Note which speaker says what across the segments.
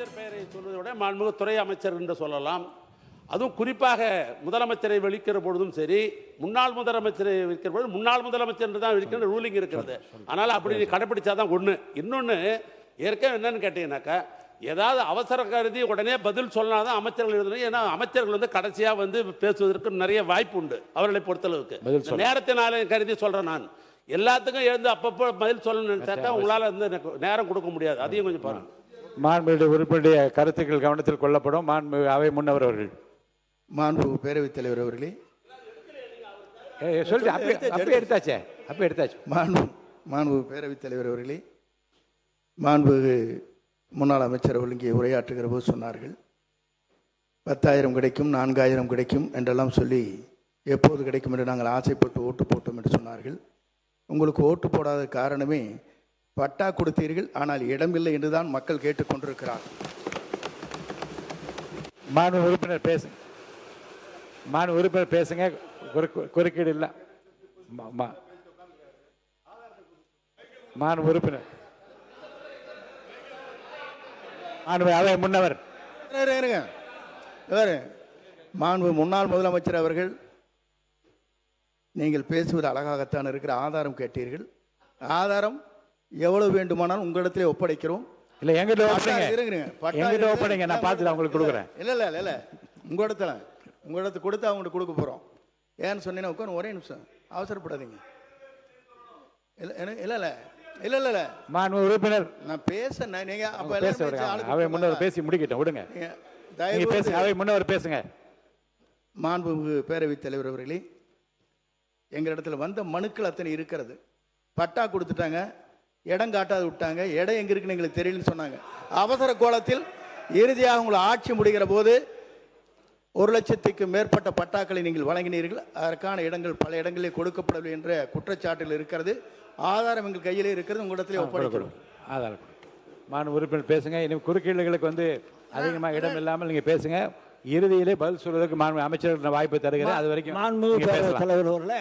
Speaker 1: அமைச்சர் பெயரை சொல்வதை விட மாண்புமிகு துறை அமைச்சர் என்று சொல்லலாம். அதுவும் குறிப்பாக முதலமைச்சரை விழிக்கிற பொழுதும் சரி, முன்னாள் முதலமைச்சரை விழிக்கிற பொழுது முன்னாள் முதலமைச்சர் என்று தான் விழிக்கிற ரூலிங் இருக்கிறது. ஆனால் அப்படி கடைப்பிடிச்சாதான் ஒன்று. இன்னொன்று ஏற்கனவே என்னன்னு கேட்டீங்கன்னாக்கா, ஏதாவது அவசர கருதி உடனே பதில் சொன்னாதான் அமைச்சர்கள் எழுதணும். ஏன்னா அமைச்சர்கள் வந்து கடைசியாக வந்து பேசுவதற்கு நிறைய வாய்ப்பு உண்டு அவர்களை பொறுத்தளவுக்கு. நேரத்தினால கருதி சொல்றேன் நான். எல்லாத்துக்கும் எழுந்து அப்பப்போ பதில் சொல்லணும்னு நினைச்சாக்கா உங்களால் வந்து நேரம் கொடுக்க முடியாது. அதையும் கொஞ்சம் பாருங்க.
Speaker 2: மாண்புமிகு உறுப்பினருடைய கருத்துக்கள் கவனத்தில் கொள்ளப்படும். மாண்புமிகு அவை முன்னவர் அவர்கள்.
Speaker 3: மாண்புமிகு பேரவைத் தலைவர் அவர்களே,
Speaker 2: சொல்லிட்டு அப்பே எடுத்தாச்சு.
Speaker 3: மாண்புமிகு பேரவைத் தலைவர் அவர்களே, மாண்புமிகு முன்னாள் அமைச்சர் அவர்கள் இங்கே உரையாற்றுகிற போது சொன்னார்கள் 10,000 கிடைக்கும், 4,000 கிடைக்கும் என்றெல்லாம் சொல்லி எப்போது கிடைக்கும் என்று நாங்கள் ஆசைப்பட்டு ஓட்டு போட்டோம் என்று சொன்னார்கள். உங்களுக்கு ஓட்டு போடாத காரணமே பட்டா கொடுத்தீர்கள், ஆனால் இடமில்லை என்றுதான் மக்கள் கேட்டுக்கொண்டிருக்கிறார்கள்.
Speaker 2: மாண்பு உறுப்பினர் பேசுங்க. குறுக்கீடு இல்லை. மாண்பு உறுப்பினர் அவை முன்னவர்.
Speaker 3: மாண்பு முன்னாள் முதலமைச்சர் அவர்கள், நீங்கள் பேசுவது அழகாகத்தான் இருக்கிற. ஆதாரம் கேட்டீர்கள். ஆதாரம் எவ்வளவு வேண்டுமானால் உங்களிடத்திலே ஒப்படைக்கிறோம்.
Speaker 2: இல்ல எங்கிட்ட ஒப்படைங்க, நான் பார்த்துட்டு உங்களுக்கு கொடுக்குறேன்.
Speaker 3: இல்ல உங்களிடத்து கொடுத்து அவங்கள்ட்ட கொடுக்க போறோம். ஏன்னு சொன்னீங்கன்னா உட்காந்து ஒரே நிமிஷம் அவசரப்படாதீங்க. இல்ல
Speaker 2: மாண்பு உறுப்பினர்
Speaker 3: நான் பேச நீங்க
Speaker 2: அவை முன்னவர் பேசி முடிக்கட்டும், விடுங்க. அவை முன்னவர் பேசுங்க.
Speaker 3: மாண்புமிகு பேரவைத் தலைவர் அவர்களே, எங்களிடத்துல வந்த மனுக்கள் அத்தனை இருக்கிறது. பட்டா கொடுத்துட்டாங்க, இடம் காட்டாது விட்டாங்க. இடம் எங்க இருக்குன்னு எங்களுக்கு தெரியலன்னு சொன்னாங்க. அவசர கோலத்தில் இறுதியாக உங்களை ஆட்சி முடிகிற போது 1,00,000க்கு மேற்பட்ட பட்டாக்களை நீங்கள் வழங்கினீர்கள். அதற்கான இடங்கள் பல இடங்களிலே கொடுக்கப்படவில்லை என்ற குற்றச்சாட்டில் இருக்கிறது. ஆதாரம் எங்கள் கையிலே இருக்கிறது. உங்களிடத்திலே ஒப்படைக்கிறோம்.
Speaker 2: ஆதாரம். மாண்பு உறுப்பினர் பேசுங்க. இனி குறுக்கீடுகளுக்கு வந்து அதிகமாக இடம் இல்லாமல் நீங்க பேசுங்க. இறுதியிலே பதில் சொல்வதற்கு மாண்பு அமைச்சர் வாய்ப்பு தருகிறேன். அது வரைக்கும்
Speaker 4: மாண்புமிகு தலைவர் அவர்களே,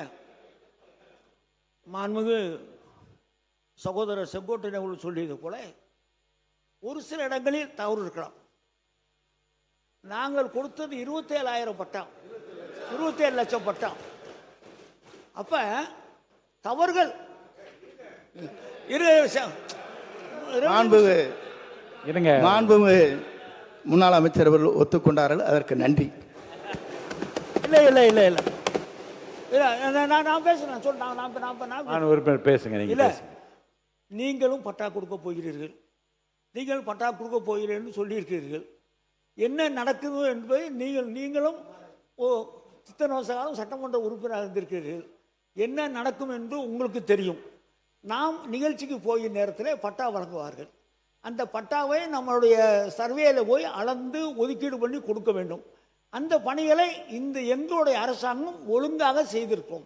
Speaker 4: மாண்புமிகு சகோதரர் செங்கோட்டையன் அவர்கள் சொல்லியது போல ஒரு சில இடங்களில் தவறு இருக்கலாம். நாங்கள் கொடுத்தது 27,000 பட்டம், 27 லட்சம் பட்டம். அப்ப தவறுகள்
Speaker 3: மாண்புமிகு முன்னாள் அமைச்சர் அவர்கள் ஒத்துக்கொண்டார்கள். அதற்கு நன்றி.
Speaker 4: இல்ல நான் பேசுறேன்.
Speaker 2: பேசுங்க.
Speaker 4: நீங்களும் பட்டா கொடுக்க போகிறீர்கள், நீங்கள் பட்டா கொடுக்க போகிறீர்கள் என்று சொல்லியிருக்கிறீர்கள். என்ன நடக்குது என்பதை நீங்களும் இத்தனை வருஷ காலம் சட்டமன்ற உறுப்பினராக இருந்திருக்கிறீர்கள். என்ன நடக்கும் என்று உங்களுக்கு தெரியும். நாம் நிகழ்ச்சிக்கு போகிற நேரத்தில் பட்டா வழங்குவார்கள். அந்த பட்டாவை நம்மளுடைய சர்வேல போய் அளந்து ஒதுக்கீடு பண்ணி கொடுக்க வேண்டும். அந்த பணிகளை எங்களுடைய அரசாங்கம் ஒழுங்காக செய்திருக்கிறோம்,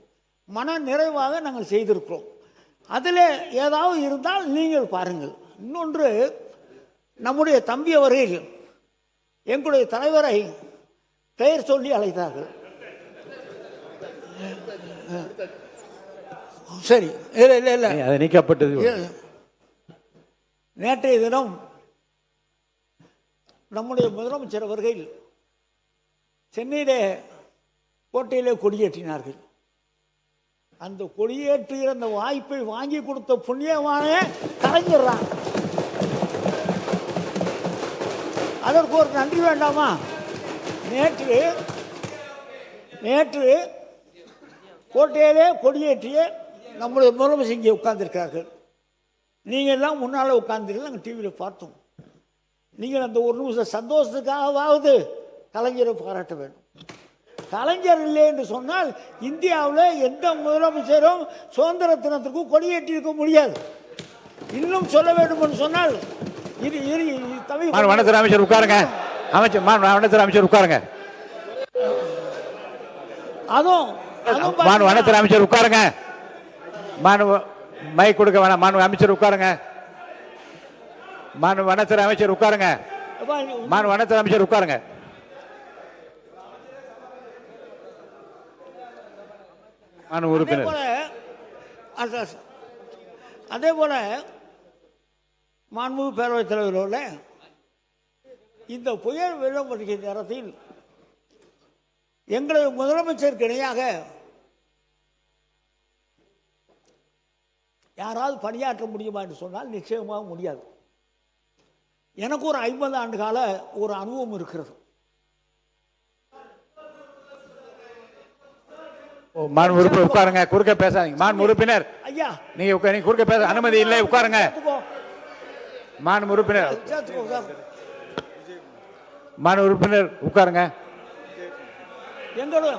Speaker 4: மன நிறைவாக நாங்கள் செய்திருக்கிறோம். அதில் ஏதாவது இருந்தால் நீங்கள் பாருங்கள். இன்னொன்று, நம்முடைய தம்பி அவர்கள் எங்களுடைய தலைவரை பெயர் சொல்லி அழைத்தார்கள். சரி, இல்ல
Speaker 2: அது நீக்கப்பட்டது.
Speaker 4: நேற்றைய தினம் நம்முடைய முதலமைச்சர் அவர்கள் சென்னையிலே கோட்டையிலே கொடியேற்றினார்கள். அந்த கொடியேற்றுகிற அந்த வாய்ப்பை வாங்கி கொடுத்த புண்ணியமான கலைஞர்தான். அதற்கு ஒரு நன்றி வேண்டாமா? நேற்று கோட்டையிலே கொடியேற்றிய நம்முடைய முதலமைச்சர் இங்கே உட்கார்ந்திருக்கிறார்கள். நீங்கள் எல்லாம் முன்னால் உட்கார்ந்தீர்கள், நாங்கள் டிவியில் பார்த்தோம். நீங்கள் அந்த ஒரு நிமிஷம் சந்தோஷத்துக்காகவாவது கலைஞரை பாராட்ட வேண்டும். கலைஞர் இல்லை என்று சொன்னால் இந்தியாவில் எந்த முதலமைச்சரும் சுதந்திர தினத்துக்கும் கொடியேற்றி இருக்க முடியாது. இன்னும் சொல்ல வேண்டும் என்று சொன்னால்
Speaker 2: அமைச்சர் உட்காருங்க. அமைச்சர் உட்காருங்க. அதுவும் அமைச்சர் உட்காருங்க. மைக் கொடுக்க வேணாம். மாண்பு அமைச்சர் உட்காருங்க. மாண்பு வனத்துறை அமைச்சர் உட்காருங்க. மாண்பு வனத்துறை அமைச்சர் உட்காருங்க.
Speaker 4: அதே போல மாண்பு பேரவைத் தலைவரோட இந்த புயல் வெள்ளம் வருகிற நேரத்தில் எங்களது முதலமைச்சருக்கு இணையாக யாராவது பணியாற்ற முடியுமா என்று சொன்னால் நிச்சயமாக முடியாது. எனக்கு ஒரு 50 ஆண்டு கால ஒரு அனுபவம் இருக்கிறது.
Speaker 2: மாண்பு உறுப்பினர் உட்காருங்க, குறுக்க பேசாதீங்க. மாண்பு உறுப்பினர்
Speaker 4: ஐயா,
Speaker 2: நீங்க குறுக்க பேச அனுமதி இல்லை, உட்காருங்க. மாண்பு உறுப்பினர் உட்காருங்க.
Speaker 4: எங்களோட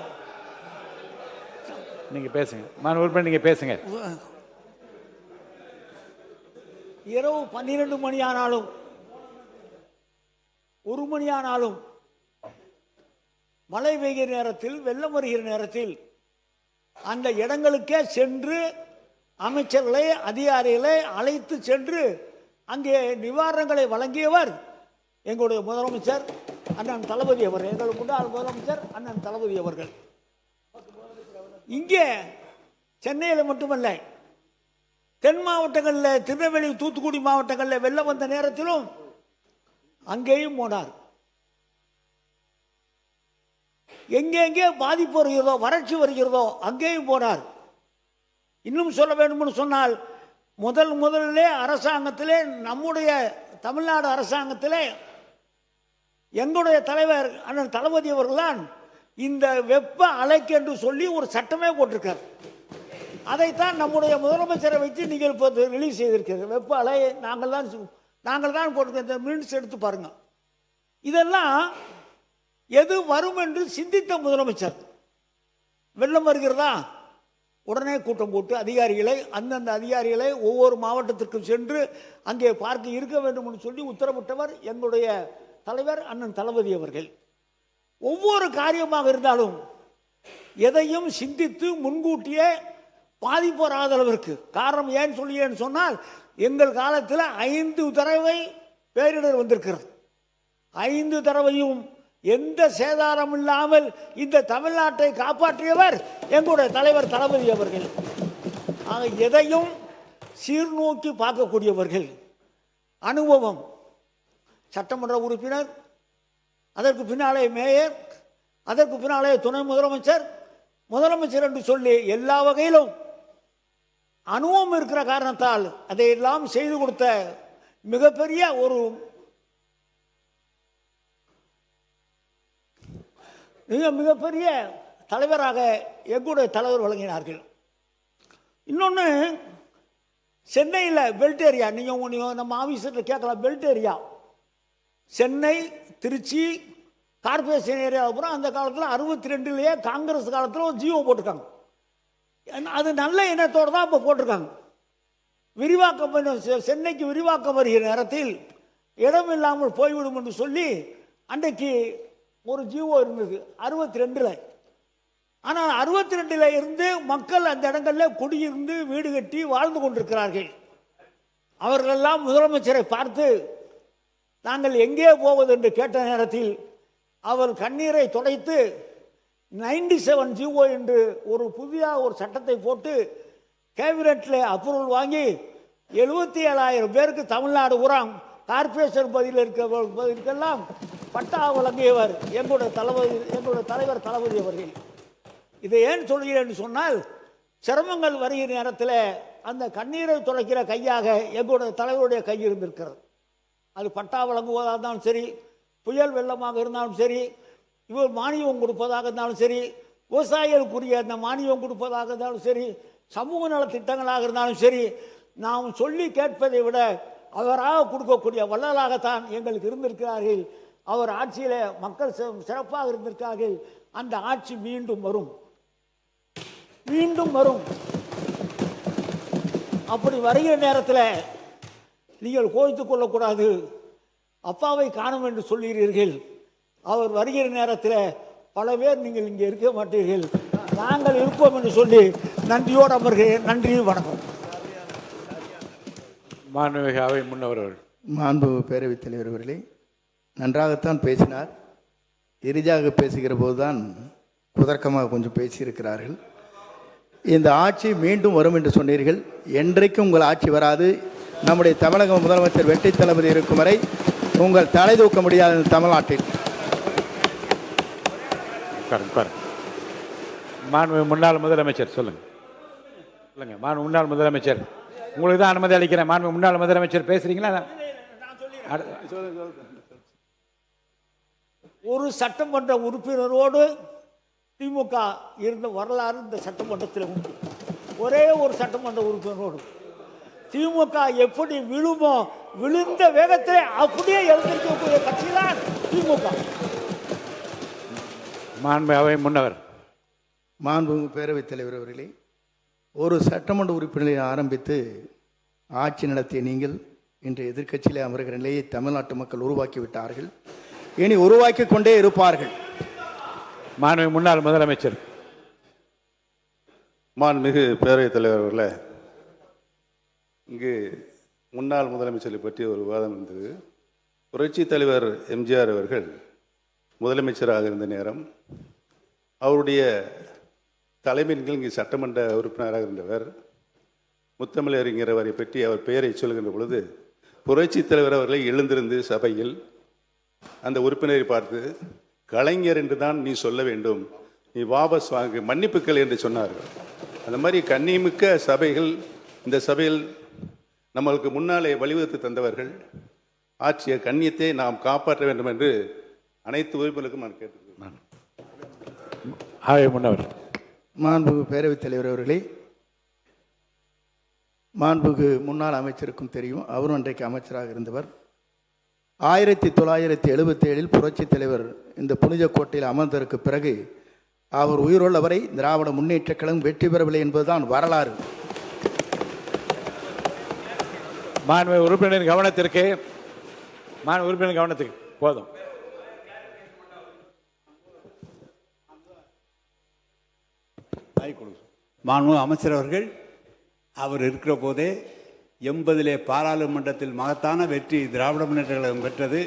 Speaker 2: நீங்க பேசுங்க. மாண்பு உறுப்பினர் நீங்க பேசுங்க.
Speaker 4: இரவு 12 மணி ஆனாலும் 1 மணி ஆனாலும் மழை பெய்கிற நேரத்தில், வெள்ளம் வருகிற நேரத்தில் அந்த இடங்களுக்கே சென்று அமைச்சர்களை, அதிகாரிகளை அழைத்து சென்று அங்கே நிவாரணங்களை வழங்கியவர் எங்களுடைய முதலமைச்சர் அண்ணன் தளபதி அவர்கள், எங்களுக்கு முன்னாள் முதலமைச்சர் அண்ணன் தளபதி அவர்கள். இங்கே சென்னையில் மட்டுமல்ல, தென் மாவட்டங்களில், திருநெல்வேலி, தூத்துக்குடி மாவட்டங்களில் வெள்ளம் வந்த நேரத்திலும் அங்கேயும் போனார். எங்கெங்கே பாதிப்பு வருகிறதோ, வறட்சி வருகிறதோ அங்கேயும் போனார். இன்னும் சொல்ல வேண்டும் சொன்னால், முதலிலே அரசாங்கத்திலே, நம்முடைய தமிழ்நாடு அரசாங்கத்திலே எங்களுடைய தலைவர் அண்ணன் தளபதி அவர்கள்தான் இந்த வெப்ப அலைக்கு என்று சொல்லி ஒரு சட்டமே போட்டிருக்கார். அதைத்தான் நம்முடைய முதலமைச்சரை வைத்து நீங்கள் இப்போ ரிலீஸ் செய்திருக்கிறது. வெப்ப அலை நாங்கள் தான் போட்டிருக்க. இந்த மினிட்ஸ் எடுத்து பாருங்க. இதெல்லாம் எது வரும் என்று சிந்தித்த முதலமைச்சர். வெள்ளம் வருகிறதா, உடனே கூட்டம் போட்டு அதிகாரிகளை, அந்தந்த அதிகாரிகளை ஒவ்வொரு மாவட்டத்திற்கும் சென்று அங்கே பார்க்க இருக்க வேண்டும் என்று சொல்லி உத்தரவிட்டவர் எங்களுடைய தலைவர் அண்ணன் தளபதி அவர்கள். ஒவ்வொரு காரியமாக இருந்தாலும் எதையும் சிந்தித்து முன்கூட்டியே பாதிப்பு வராத அளவிற்கு. காரணம் ஏன்னு சொல்லி சொன்னால், எங்கள் காலத்தில் 5 தடவை பேரிடர் வந்திருக்கிறது. 5 தடவையும் எந்த சேதாரம் இல்லாமல் இந்த தமிழ்நாட்டை காப்பாற்றியவர் எங்களுடைய தலைவர் தளபதி அவர்கள். ஆக எதையும் சீர்நோக்கி பார்க்கக்கூடியவர்கள். அனுபவம். சட்டமன்ற உறுப்பினர், அதற்கு பின்னாலே மேயர், அதற்கு பின்னாலே துணை முதலமைச்சர், முதலமைச்சர் என்று சொல்லி எல்லா வகையிலும் அனுபவம் இருக்கிற காரணத்தால் அதையெல்லாம் செய்து கொடுத்த மிகப்பெரிய ஒரு மிகப்பெரிய தலைவராக எங்களுடைய தலைவர் வழங்கினார்கள். இன்னொன்று, சென்னையில் பெல்ட் ஏரியா, நீங்கள் நம்ம ஆஃபீஸில் கேட்கலாம். Belt area Chennai, Trichy corporation area அப்புறம் அந்த காலத்தில் 62லேயே காங்கிரஸ் காலத்தில் ஒரு ஜியோ போட்டிருக்காங்க. அது நல்ல எண்ணத்தோடு தான் இப்போ போட்டிருக்காங்க. விரிவாக்கம் சென்னைக்கு விரிவாக்கம் வருகிற நேரத்தில் இடம் இல்லாமல் போய்விடும் என்று சொல்லி அன்றைக்கு ஒரு ஜியோ இருந்தது 62ல். ஆனால் 62ல் இருந்து மக்கள் அந்த இடங்களில் குடியிருந்து வீடு கட்டி வாழ்ந்து கொண்டிருக்கிறார்கள். அவர்களெல்லாம் முதலமைச்சரை பார்த்து நாங்கள் எங்கே போவது என்று கேட்ட நேரத்தில் அவர் கண்ணீரை துடைத்து 97 ஜிஓ என்று ஒரு புதிய ஒரு சட்டத்தை போட்டு கேபினெட்டில் அப்ரூவல் வாங்கி 77,000 பேருக்கு தமிழ்நாடு உரம் கார்பரேஷன் பகுதியில் இருக்கிறவர்களுக்கெல்லாம் பட்டா வழங்கியவர் எங்களுடைய தலைவர் தளபதி அவர்கள். இதை ஏன் சொல்கிறேன் சொன்னால், சிரமங்கள் வருகிற நேரத்தில் அந்த கண்ணீரை துடைக்கிற கையாக எங்களுடைய தலைவருடைய கை இருந்திருக்கிறது. அது பட்டா வழங்குவதாக இருந்தாலும் சரி, புயல் வெள்ளமாக இருந்தாலும் சரி, இவர் மானியம் கொடுப்பதாக இருந்தாலும் சரி, விவசாயிகளுக்குரிய அந்த மானியம் கொடுப்பதாக இருந்தாலும் சரி, சமூக நல திட்டங்களாக இருந்தாலும் சரி, நாம் சொல்லி கேட்பதை விட அவராக கொடுக்கக்கூடிய வள்ளலாகத்தான் எங்களுக்கு இருந்திருக்கிறார்கள். அவர் ஆட்சியில் மக்கள் சிறப்பாக இருந்திருக்கார்கள். அந்த ஆட்சி மீண்டும் வரும். அப்படி வருகிற நேரத்தில் நீங்கள் கோவித்துக் கொள்ளக்கூடாது. அப்பாவை காணும் என்று சொல்கிறீர்கள். அவர் வருகிற நேரத்தில் பல பேர் நீங்கள் இங்கே இருக்க மாட்டீர்கள், நாங்கள் இருப்போம் என்று சொல்லி நன்றியோடு அமர்கிறேன். நன்றி, வணக்கம்.
Speaker 2: மாண்புமிகு அவை முன்னவர்கள்.
Speaker 3: மாண்பு பேரவைத் தலைவர் அவர்களே, நன்றாகத்தான் பேசினார். இறுதியாக பேசுகிற போதுதான் குதர்க்கமாக கொஞ்சம் பேசியிருக்கிறார்கள். இந்த ஆட்சி மீண்டும் வரும் என்று சொன்னீர்கள். என்றைக்கும் உங்கள் ஆட்சி வராது. நம்முடைய தமிழக முதலமைச்சர் வெற்றி தளபதி இருக்கும் வரை உங்கள் தலை தூக்க முடியாத இந்த தமிழ்நாட்டில்
Speaker 2: உட்காருங்க, உட்காருங்க. மாண்புமிகு முன்னாள் முதலமைச்சர் சொல்லுங்க. சொல்லுங்க மாண்பு முன்னாள் முதலமைச்சர், உங்களுக்கு தான் அனுமதி அளிக்கிறேன். மாண்புமிகு முன்னாள் முதலமைச்சர் பேசுறீங்களா?
Speaker 4: ஒரு சட்டமன்ற உறுப்பினரோடு திமுக இருந்த வரலாறு இந்த சட்டமன்றத்தில் உண்டு. ஒரே ஒரு சட்டமன்ற உறுப்பினரோடு திமுக எப்படி விழுமோ விழுந்த வேகத்திலே அப்படியே எழுந்திருக்கக்கூடிய கட்சி தான் திமுக.
Speaker 2: மாண்பு அவை முன்னவர்.
Speaker 3: மாண்புமிகு பேரவைத் தலைவர் அவர்களே, ஒரு சட்டமன்ற உறுப்பினரை ஆரம்பித்து ஆட்சி நடத்திய நீங்கள் இன்று எதிர்க்கட்சியிலே அமர்கிற நிலையை தமிழ்நாட்டு மக்கள் உருவாக்கி விட்டார்கள், இனி உருவாக்கி கொண்டே இருப்பார்கள்.
Speaker 2: மாண்புமிகு முன்னாள் முதலமைச்சர்.
Speaker 5: மாண்புமிகு பேரவைத் தலைவர் அவர்களே, இங்கு முன்னாள் முதலமைச்சரை பற்றி ஒரு விவாதம் இருந்தது. புரட்சித் தலைவர் எம்ஜிஆர் அவர்கள் முதலமைச்சராக இருந்த நேரம் அவருடைய தலைமையின் கீழ் இங்கு சட்டமன்ற உறுப்பினராக இருந்தவர் முத்தமிழறிஞர் அவரை பற்றி அவர் பெயரை சொல்கின்ற பொழுது புரட்சித் தலைவர் அவர்களை எழுந்திருந்து சபையில் அந்த உறுப்பினரை பார்த்து, கலைஞர் என்று தான் நீ சொல்ல வேண்டும், நீ வாபஸ் வாங்கு, மன்னிப்புக்கள் என்று சொன்னார்கள். அந்த மாதிரி கண்ணியமிக்க சபைகள் இந்த சபையில் நம்மளுக்கு முன்னாலே வழிவகுத்து தந்தவர்கள். ஆட்சிய கண்ணியத்தை நாம் காப்பாற்ற வேண்டும் என்று அனைத்து உறுப்பினருக்கும் நான் கேட்டுக்கிறேன்.
Speaker 2: அவை முன்னவர்.
Speaker 3: மாண்புமிகு பேரவைத் தலைவர் அவர்களே, மாண்புமிகு முன்னாள் அமைச்சருக்கும் தெரியும், அவரும் அன்றைக்கு அமைச்சராக இருந்தவர். 1977 புரட்சித் தலைவர் இந்த புனித கோட்டையில் அமர்ந்ததற்கு பிறகு அவர் உயிருள்ளவரை திராவிட முன்னேற்றக் கழகம் வெற்றி பெறவில்லை என்பதுதான் வரலாறு.
Speaker 2: மாண்புமிகு உறுப்பினரின் கவனத்திற்கு, மாண்புமிகு உறுப்பினரின் கவனத்துக்கு போதும்.
Speaker 6: மாண்புமிகு அமைச்சர் அவர்கள், அவர் இருக்கிற போதே 80 பாராளுமன்றத்தில் மகத்தான வெற்றி திராவிட முன்னேற்ற கழகம் பெற்றது.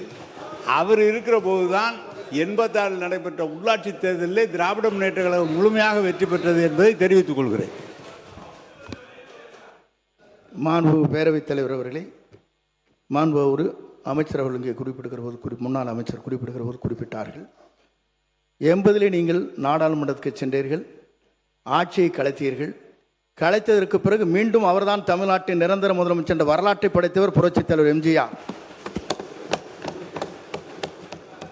Speaker 6: அவர் இருக்கிற போதுதான் 86 நடைபெற்ற உள்ளாட்சி தேர்தலில் திராவிட முன்னேற்ற கழகம் முழுமையாக வெற்றி பெற்றது என்பதை தெரிவித்துக் கொள்கிறேன்.
Speaker 3: மாண்புமிகு பேரவைத் தலைவர் அவர்களே, மாண்பு ஒரு அமைச்சர் அவர்கள் இங்கே குறிப்பிடுகிற போது முன்னாள் அமைச்சர் குறிப்பிடுகிற போது குறிப்பிட்டார்கள், 80 நீங்கள் நாடாளுமன்றத்துக்கு சென்றீர்கள், ஆட்சியை கலைத்தீர்கள், கலைத்ததற்கு பிறகு மீண்டும் அவர்தான் தமிழ்நாட்டின் நிரந்தர முதலமைச்சர் என்ற வரலாற்றை படைத்தவர் புரட்சித் தலைவர் எம்ஜிஆர்.